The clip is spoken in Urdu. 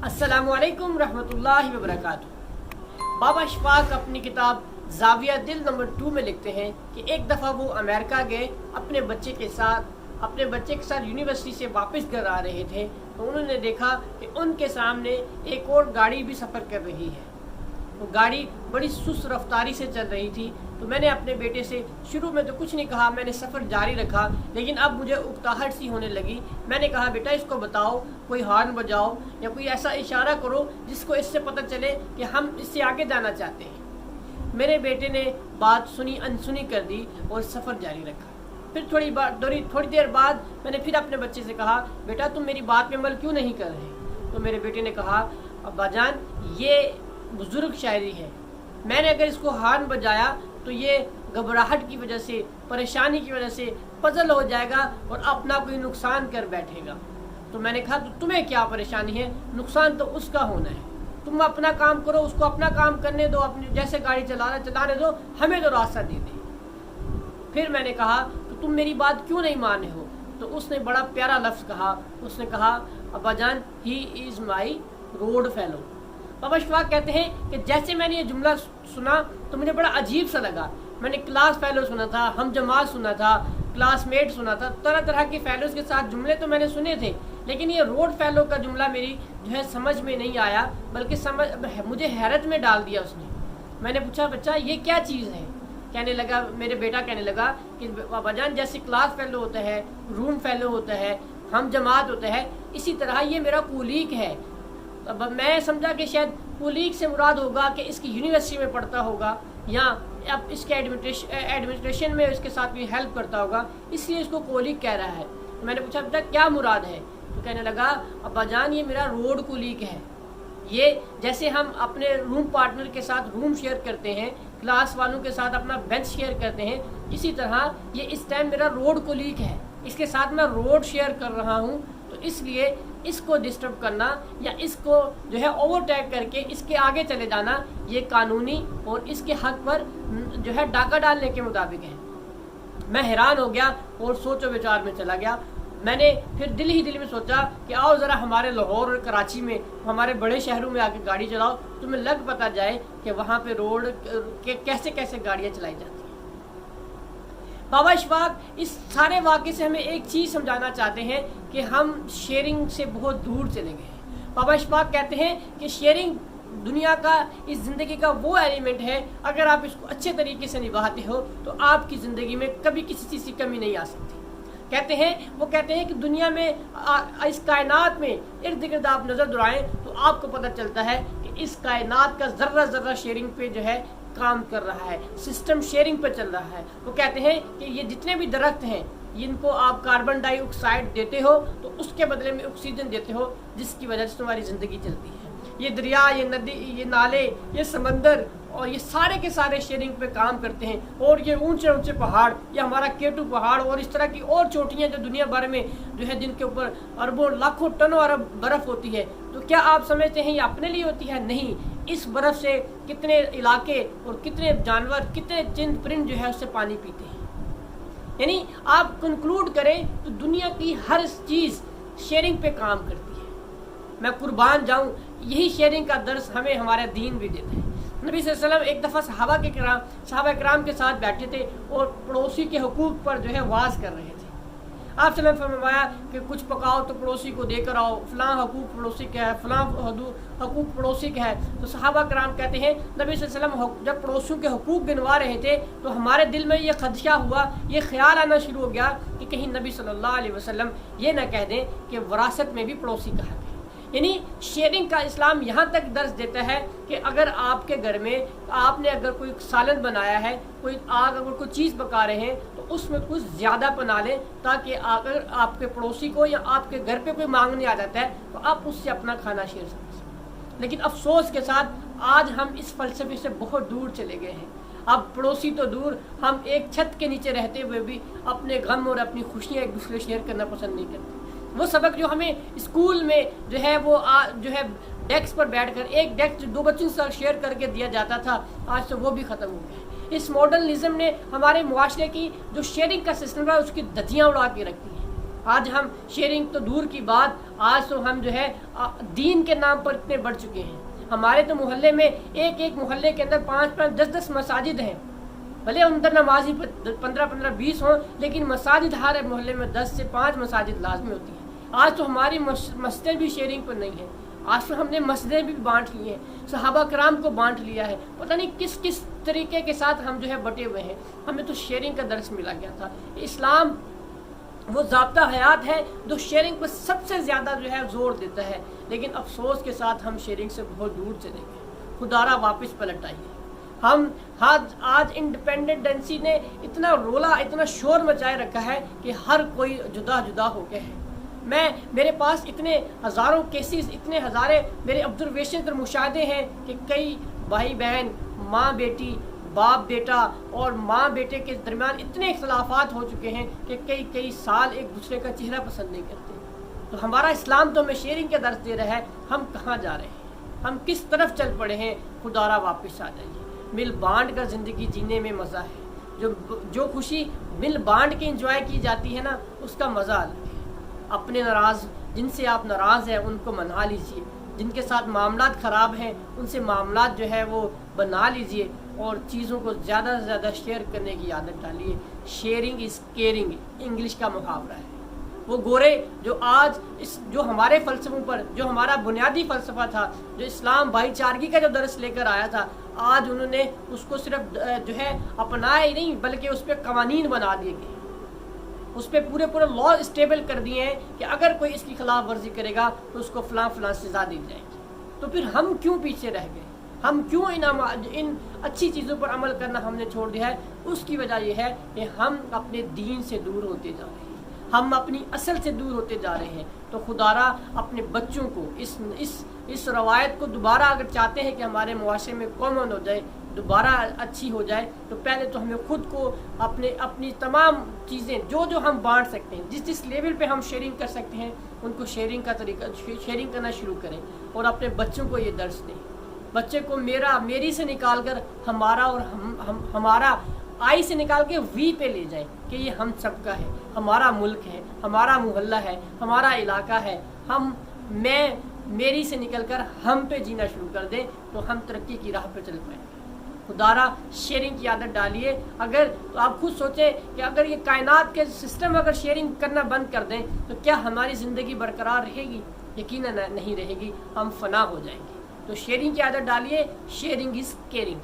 السلام علیکم رحمۃ اللہ وبرکاتہ۔ بابا اشفاق اپنی کتاب زاویہ دل نمبر 2 میں لکھتے ہیں کہ ایک دفعہ وہ امریکہ گئے اپنے بچے کے ساتھ یونیورسٹی سے واپس گھر آ رہے تھے، تو انہوں نے دیکھا کہ ان کے سامنے ایک اور گاڑی بھی سفر کر رہی ہے۔ وہ گاڑی بڑی سست رفتاری سے چل رہی تھی، تو میں نے اپنے بیٹے سے شروع میں تو کچھ نہیں کہا، میں نے سفر جاری رکھا، لیکن اب مجھے اکتاہٹ سی ہونے لگی۔ میں نے کہا بیٹا اس کو بتاؤ، کوئی ہارن بجاؤ یا کوئی ایسا اشارہ کرو جس کو اس سے پتہ چلے کہ ہم اس سے آگے جانا چاہتے ہیں۔ میرے بیٹے نے بات سنی انسنی کر دی اور سفر جاری رکھا۔ پھر تھوڑی دیر بعد میں نے پھر اپنے بچے سے کہا بیٹا تم میری بات پہ عمل کیوں نہیں کر رہے؟ تو میرے بیٹے نے کہا ابا جان یہ بزرگ شاعری ہے، میں نے اگر اس کو ہارن بجایا تو یہ گھبراہٹ کی وجہ سے، پریشانی کی وجہ سے پزل ہو جائے گا اور اپنا کوئی نقصان کر بیٹھے گا۔ تو میں نے کہا تو تمہیں کیا پریشانی ہے؟ نقصان تو اس کا ہونا ہے، تم اپنا کام کرو، اس کو اپنا کام کرنے دو، اپنی جیسے گاڑی چلانے دو، ہمیں تو راستہ دے دیں۔ پھر میں نے کہا کہ تم میری بات کیوں نہیں مان رہے ہو؟ تو اس نے بڑا پیارا لفظ کہا، اس نے کہا ابا جان ہی از مائی روڈ فیلو۔ بابا اشفاق کہتے ہیں کہ جیسے میں نے یہ جملہ سنا تو مجھے بڑا عجیب سا لگا۔ میں نے کلاس فیلو سنا تھا، ہم جماعت سنا تھا، کلاس میٹ سنا تھا، طرح طرح کی فیلوز کے ساتھ جملے تو میں نے سنے تھے، لیکن یہ روڈ فیلو کا جملہ میری سمجھ میں نہیں آیا، بلکہ مجھے حیرت میں ڈال دیا اس نے۔ میں نے پوچھا بچہ یہ کیا چیز ہے؟ میرے بیٹا کہنے لگا کہ بابا جان جیسے کلاس فیلو ہوتا ہے، روم فیلو ہوتا ہے، ہم جماعت ہوتا ہے، اسی طرح یہ میرا کولیگ ہے۔ اب میں سمجھا کہ شاید کولیگ سے مراد ہوگا کہ اس کی یونیورسٹی میں پڑھتا ہوگا یا اب اس کے ایڈمنسٹریشن میں اس کے ساتھ بھی ہیلپ کرتا ہوگا، اس لیے اس کو کولیگ کہہ رہا ہے۔ تو میں نے پوچھا بیٹا کیا مراد ہے؟ تو کہنے لگا ابا جان یہ میرا روڈ کولیگ ہے، یہ جیسے ہم اپنے روم پارٹنر کے ساتھ روم شیئر کرتے ہیں، کلاس والوں کے ساتھ اپنا بینچ شیئر کرتے ہیں، اسی طرح یہ اس ٹائم میرا روڈ کولیگ ہے، اس کے ساتھ میں روڈ شیئر کر رہا ہوں، تو اس لیے اس کو ڈسٹرب کرنا یا اس کو اوورٹیک کر کے اس کے آگے چلے جانا یہ قانونی اور اس کے حق پر ڈاکہ ڈالنے کے مطابق ہے۔ میں حیران ہو گیا اور سوچ و وچار میں چلا گیا۔ میں نے پھر دل ہی دل میں سوچا کہ آؤ ذرا ہمارے لاہور اور کراچی میں، ہمارے بڑے شہروں میں آ کے گاڑی چلاؤ، تمہیں لگ پتہ جائے کہ وہاں پہ روڈ کے کیسے کیسے گاڑیاں چلائی جاتی ہیں۔ بابا اشفاق اس سارے واقعے سے ہمیں ایک چیز سمجھانا چاہتے ہیں کہ ہم شیئرنگ سے بہت دور چلے گئے ہیں۔ بابا اشفاق کہتے ہیں کہ شیئرنگ دنیا کا، اس زندگی کا وہ ایلیمنٹ ہے، اگر آپ اس کو اچھے طریقے سے نبھاتے ہو تو آپ کی زندگی میں کبھی کسی چیز کی کمی نہیں آ سکتی۔ وہ کہتے ہیں کہ دنیا میں، اس کائنات میں ارد گرد آپ نظر دوڑائیں تو آپ کو پتہ چلتا ہے کہ اس کائنات کا ذرہ ذرہ شیئرنگ پہ کام کر رہا ہے، سسٹم شیئرنگ پہ چل رہا ہے۔ وہ کہتے ہیں کہ یہ جتنے بھی درخت ہیں جن کو آپ کاربن ڈائی آکسائڈ دیتے ہو تو اس کے بدلے میں آکسیجن دیتے ہو، جس کی وجہ سے تمہاری زندگی چلتی ہے۔ یہ دریا، یہ ندی، یہ نالے، یہ سمندر اور یہ سارے کے سارے شیئرنگ پہ کام کرتے ہیں، اور یہ اونچے اونچے پہاڑ، یہ ہمارا کیٹو پہاڑ اور اس طرح کی اور چوٹیاں جو دنیا بھر میں جن کے اوپر اربوں لاکھوں ٹنوں ارب برف ہوتی ہے، تو کیا آپ سمجھتے ہیں یہ اپنے لیے ہوتی ہے؟ نہیں، اس برف سے کتنے علاقے اور کتنے جانور، کتنے چند پرند اس سے پانی پیتے ہیں۔ یعنی آپ کنکلوڈ کریں تو دنیا کی ہر چیز شیئرنگ پہ کام کرتی ہے۔ میں قربان جاؤں، یہی شیئرنگ کا درس ہمیں ہمارا دین بھی دیتا ہے۔ نبی صلی اللہ علیہ وسلم ایک دفعہ صحابہ کرام کے ساتھ بیٹھے تھے اور پڑوسی کے حقوق پر واز کر رہے تھے۔ آپ صلی اللہ علیہ وسلم فرمایا کہ کچھ پکاؤ تو پڑوسی کو دے کر آؤ، فلاں حقوق پڑوسی کا ہے، فلاں حقوق پڑوسی کا ہے۔ تو صحابہ کرام کہتے ہیں نبی صلی اللہ علیہ وسلم جب پڑوسیوں کے حقوق گنوا رہے تھے تو ہمارے دل میں یہ خدشہ ہوا، یہ خیال آنا شروع ہو گیا کہ کہیں نبی صلی اللہ علیہ وسلم یہ نہ کہہ دیں کہ وراثت میں بھی پڑوسی کا حق ہے۔ یعنی شیئرنگ کا اسلام یہاں تک درس دیتا ہے کہ اگر آپ کے گھر میں آپ نے اگر کوئی سالن بنایا ہے، اگر کوئی چیز پکا رہے ہیں تو اس میں کچھ زیادہ بنا لیں، تاکہ اگر آپ کے پڑوسی کو یا آپ کے گھر پہ کوئی مانگنے آ جاتا ہے تو آپ اس سے اپنا کھانا شیئر کر سکیں۔ لیکن افسوس کے ساتھ آج ہم اس فلسفے سے بہت دور چلے گئے ہیں۔ اب پڑوسی تو دور، ہم ایک چھت کے نیچے رہتے ہوئے بھی اپنے غم اور اپنی خوشیاں ایک دوسرے شیئر کرنا پسند نہیں کرتے۔ وہ سبق جو ہمیں اسکول میں وہ ڈیسک پر بیٹھ کر ایک ڈیسک 2 بچوں سے شیئر کر کے دیا جاتا تھا، آج تو وہ بھی ختم ہو گیا ہے۔ اس ماڈرنزم نے ہمارے معاشرے کی جو شیئرنگ کا سسٹم ہے اس کی دھجیاں اڑا کے رکھ دی ہیں۔ آج ہم شیئرنگ تو دور کی بات، آج تو ہم جو ہے دین کے نام پر اتنے بڑھ چکے ہیں۔ ہمارے تو محلے میں ایک محلے کے اندر 5 10 مساجد ہیں، بھلے اندر نمازی 15 20 ہوں، لیکن مساجد ہر محلے میں 10 سے 5 مساجد لازمی ہوتی ہیں۔ آج تو ہماری مسجدیں بھی شیئرنگ پر نہیں ہیں، آج تو ہم نے مسجدیں بھی بانٹ لی ہیں، صحابہ کرام کو بانٹ لیا ہے، پتہ نہیں کس طریقے کے ساتھ ہم جو ہے بٹے ہوئے ہیں۔ ہمیں تو شیئرنگ کا درس ملا گیا تھا۔ اسلام وہ ضابطہ حیات ہے جو شیئرنگ پر سب سے زیادہ جو ہے زور دیتا ہے، لیکن افسوس کے ساتھ ہم شیئرنگ سے بہت دور چلے گئے۔ خدارا واپس پلٹ آئیے۔ ہم آج انڈیپینڈنسی نے اتنا رولا، اتنا شور مچائے رکھا ہے کہ ہر کوئی جدا جدا ہو گیا ہے۔ میرے پاس اتنے ہزاروں کیسز، اتنے ہزارے میرے آبزرویشن اور مشاہدے ہیں کہ کئی بھائی بہن، ماں بیٹی، باپ بیٹا اور ماں بیٹے کے درمیان اتنے اختلافات ہو چکے ہیں کہ کئی سال ایک دوسرے کا چہرہ پسند نہیں کرتے۔ تو ہمارا اسلام تو ہمیں شیئرنگ کا درس دے رہا ہے، ہم کہاں جا رہے ہیں؟ ہم کس طرف چل پڑے ہیں؟ خدارا واپس آ جائیے۔ مل بانٹ کر زندگی جینے میں مزہ ہے۔ جو خوشی مل بانٹ کے انجوائے کی جاتی ہے نا، اس کا مزہ الگ ہے۔ اپنے جن سے آپ ناراض ہیں ان کو منا لیجئے، جن کے ساتھ معاملات خراب ہیں ان سے معاملات جو ہے وہ بنا لیجئے، اور چیزوں کو زیادہ سے زیادہ شیئر کرنے کی عادت ڈالیے۔ شیئرنگ از کیئرنگ انگلش کا محاورہ ہے۔ وہ گورے جو ہمارے فلسفوں پر، جو ہمارا بنیادی فلسفہ تھا، جو اسلام بھائی چارگی کا جو درس لے کر آیا تھا، آج انہوں نے اس کو صرف جو ہے اپنایا ہی نہیں بلکہ اس پہ قوانین بنا دیے گئے، اس پہ پورے لا اسٹیبل کر دیے ہیں کہ اگر کوئی اس کی خلاف ورزی کرے گا تو اس کو فلاں سزا دی جائے گی۔ تو پھر ہم کیوں پیچھے رہ گئے؟ ہم کیوں ان اچھی چیزوں پر عمل کرنا ہم نے چھوڑ دیا ہے؟ اس کی وجہ یہ ہے کہ ہم اپنے دین سے دور ہوتے جا رہے ہیں، ہم اپنی اصل سے دور ہوتے جا رہے ہیں۔ تو خدارا اپنے بچوں کو اس روایت کو دوبارہ اگر چاہتے ہیں کہ ہمارے معاشرے میں کامن ہو جائے، دوبارہ اچھی ہو جائے، تو پہلے تو ہمیں خود کو اپنی تمام چیزیں جو ہم بانٹ سکتے ہیں، جس لیول پہ ہم شیئرنگ کر سکتے ہیں، ان کو شیئرنگ کرنا شروع کریں، اور اپنے بچوں کو یہ درس دیں۔ بچے کو میری سے نکال کر ہمارا اور ہمارا آئی سے نکال کے وی پہ لے جائیں کہ یہ ہم سب کا ہے، ہمارا ملک ہے، ہمارا محلہ ہے، ہمارا علاقہ ہے۔ میری سے نکل کر ہم پہ جینا شروع کر دیں تو ہم ترقی کی راہ پہ چل پائیں۔ خدارا شیئرنگ کی عادت ڈالیے۔ تو آپ خود سوچیں کہ اگر یہ کائنات کے سسٹم اگر شیئرنگ کرنا بند کر دیں تو کیا ہماری زندگی برقرار رہے گی؟ یقیناً نہیں رہے گی، ہم فنا ہو جائیں گے۔ تو شیئرنگ کی عادت ڈالیے۔ Sharing is caring.